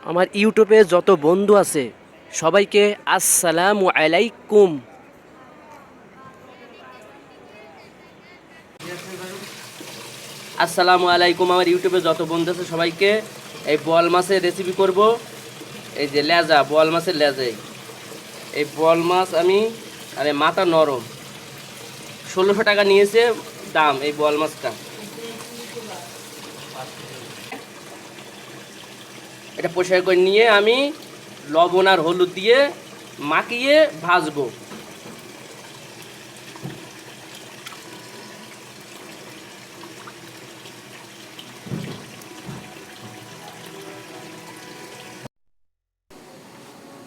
আমার ইউটিউবে যত বন্ধু আছে সবাইকে আসসালামু আলাইকুম। আসসালামু আলাইকুম। আমার ইউটিউবে যত বন্ধু আছে সবাইকে এই বল মাছের রেসিপি করব। এই যে লেজা, বল মাছের লেজা, এই বল মাছ আমি আরে মাথা নরম, 1600 টাকা নিয়েছে দাম এই বল মাছটা। এটা পরিষ্কার করে নিয়ে আমি লবণ আর হলুদ দিয়ে মাখিয়ে ভাজবো।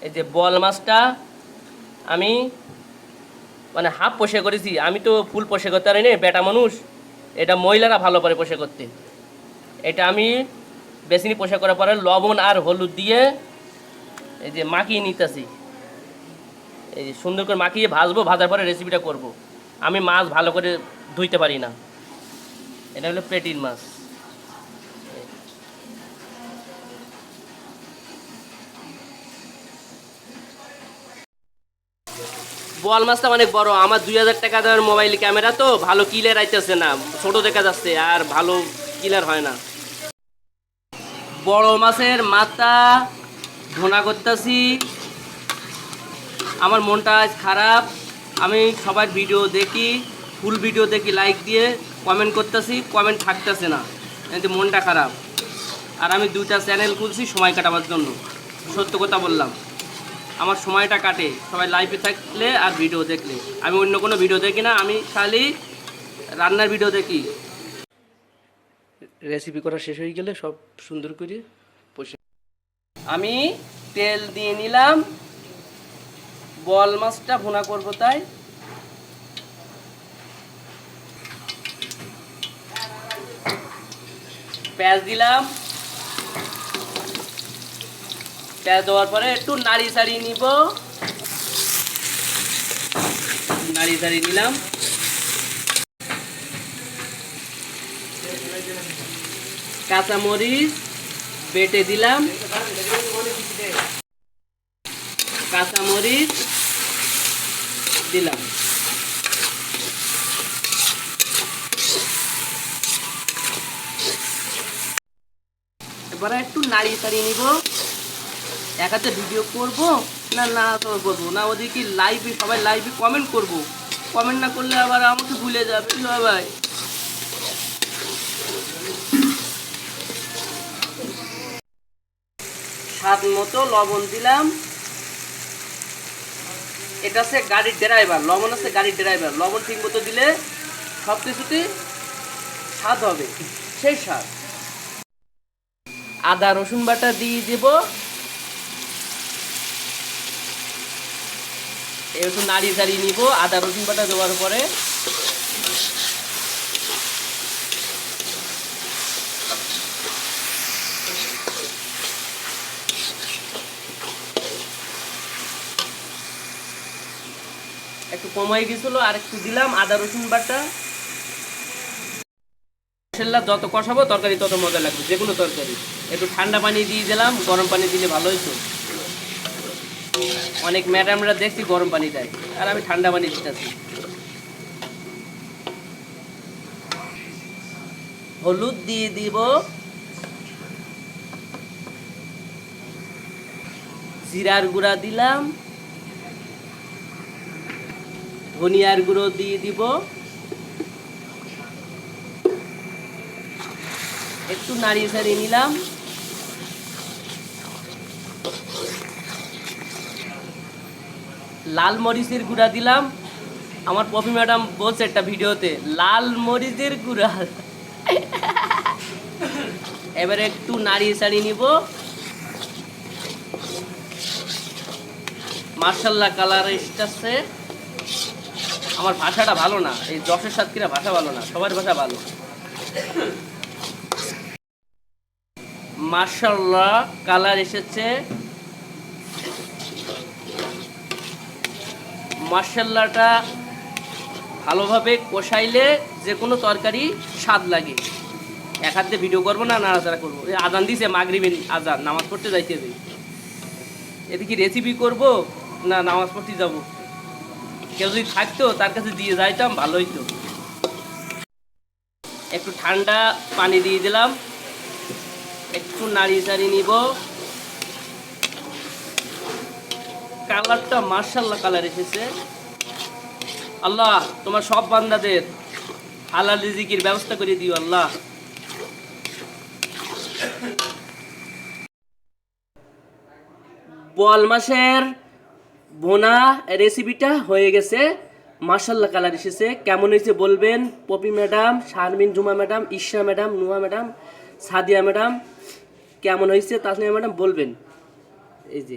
এই যে বল মাছটা আমি মানে হাফ পোষে করেছি, আমি তো ফুল পোষে করতে পারি না, বেটা মানুষ, এটা মহিলারা ভালো করে পোষে করতে। এটা আমি বেশি পোষে করার পরে লবণ আর হলুদ দিয়ে এই যে মাখিয়ে নিতেছি। এই যে সুন্দর করে মাখিয়ে ভাজবো, ভাজার পরে রেসিপিটা করব। আমি মাছ ভালো করে ধুইতে পারি না, এটা হলো পেটির মাছ। বল মাছটা অনেক বড়, আমার 2000 টাকা দেওয়ার মোবাইল ক্যামেরা তো ভালো ক্লিয়ার আইতেছে না, ছোট দেখা যাচ্ছে আর ভালো ক্লিয়ার হয় না। বড় মাছের মাথা ভোনা করতেছি। আমার মনটা আজ খারাপ, আমি সবার ভিডিও দেখি, ফুল ভিডিও দেখি, লাইক দিয়ে কমেন্ট করতেছি, কমেন্ট থাকতেছে না, কিন্তু মনটা খারাপ। আর আমি 2টা চ্যানেল খুলছি সময় কাটাবার জন্য, সত্য কথা বললাম, আমার সময়টা কাটে সবাই লাইভে থাকলে আর ভিডিও দেখলে। আমি অন্য কোনো ভিডিও দেখি না, আমি খালি রান্নার ভিডিও দেখি। রেসিপি করা শেষ হয়ে গেলে সব সুন্দর করে আমি তেল দিয়ে নিলাম, বল মাছটা ভুনা করবো তাই। পেঁয়াজ দিলাম, পেঁয়াজ দেওয়ার পরে একটু নাড়ি চাড়িয়ে নিব, নাড়ি চাড়িয়ে নিলাম। কাঁচামরিচ বেটে দিলাম, কাঁচামরিচ দিলাম, এবারে একটু নাড়িয়ে চাড়িয়ে নিব। এক হাতে ভিডিও করব না না তোমার করবো না, ওদিকে লাইভে সবাই লাইভে কমেন্ট করব, কমেন্ট না করলে আবার আমাকে ভুলে যাবে সবাই। স্বাদ মতো লবণ দিলাম, এটা হচ্ছে গাড়ির ড্রাইভার, লবণ আছে গাড়ির ড্রাইভার, লবণ ঠিক মতো দিলে সব কিছুতে স্বাদ হবে, সেই স্বাদ। আদা রসুন বাটা দিয়ে দেব, একটু নাড়িয়ে চাড়িয়ে নিব। আদা রসুন বাটা দেওয়ার পরে একটু কম হয়ে গেছিল, আর একটু দিলাম আদা রসুন বাটা। মশলা যত কষাবো তরকারি তত মজা লাগবে, যে কোনো তরকারি। একটু ঠান্ডা পানি দিয়ে দিলাম, গরম পানি দিলে ভালো হইতো। অনেক ম্যাডামরা দেখছি গরম পানি দেয়, আর আমি ঠান্ডা পানি দিতেছি। হলুদ দিয়ে দিব, জিরার গুঁড়া দিলাম, ধনিয়ার গুঁড়ো দিয়ে দিব, একটু নাড়িয়ে ছাড়িয়ে নিলাম। লাল মরিচের গুঁড়া দিলাম, আমার পপি ম্যাডাম বলছে একটা ভিডিওতে লাল মরিচের গুঁড়া। এবারে একটু নাড়িয়ে ছাড়িয়ে নিব। মার্শাল্লাহ কালার এসেছে। আমার ভাষাটা ভালো না, এই যশের সাতক্ষীরা ভাষা ভালো না, সবার ভাষা ভালো। মার্শাল্লাহ কালার এসেছে। মশলাটা ভালোভাবে কষাইলে যে কোনো তরকারি স্বাদ লাগে। এক হাতে ভিডিও করবো না, নাড়াচাড়া করবো। এই আজান দিছে, মাগরিবের আজান, নামাজ পড়তে যাইতে হবে। এতে কি রেসিপি করব না নামাজ পড়তে যাব? কেউ যদি থাকতো তার কাছে দিয়ে যাইতাম, ভালো হইতো। একটু ঠান্ডা পানি দিয়ে দিলাম, একটু নাড়িয়ে চাড়িয়ে নিব। কালারটা মার্শাল্লাহ কালার এসেছে। আল্লাহ তোমার সব বান্দাদের হালাল রিজিকের ব্যবস্থা করে দিও আল্লাহ। বোয়াল মাছের ভোনা রেসিপিটা হয়ে গেছে, মার্শাল্লাহ কালার এসেছে। কেমন হয়েছে বলবেন। Poppy madam, Sharmin Juma madam, Isha madam, Nua madam, Sadia madam, কেমন হয়েছে তাসনিয়া ম্যাডাম বলবেন। এই যে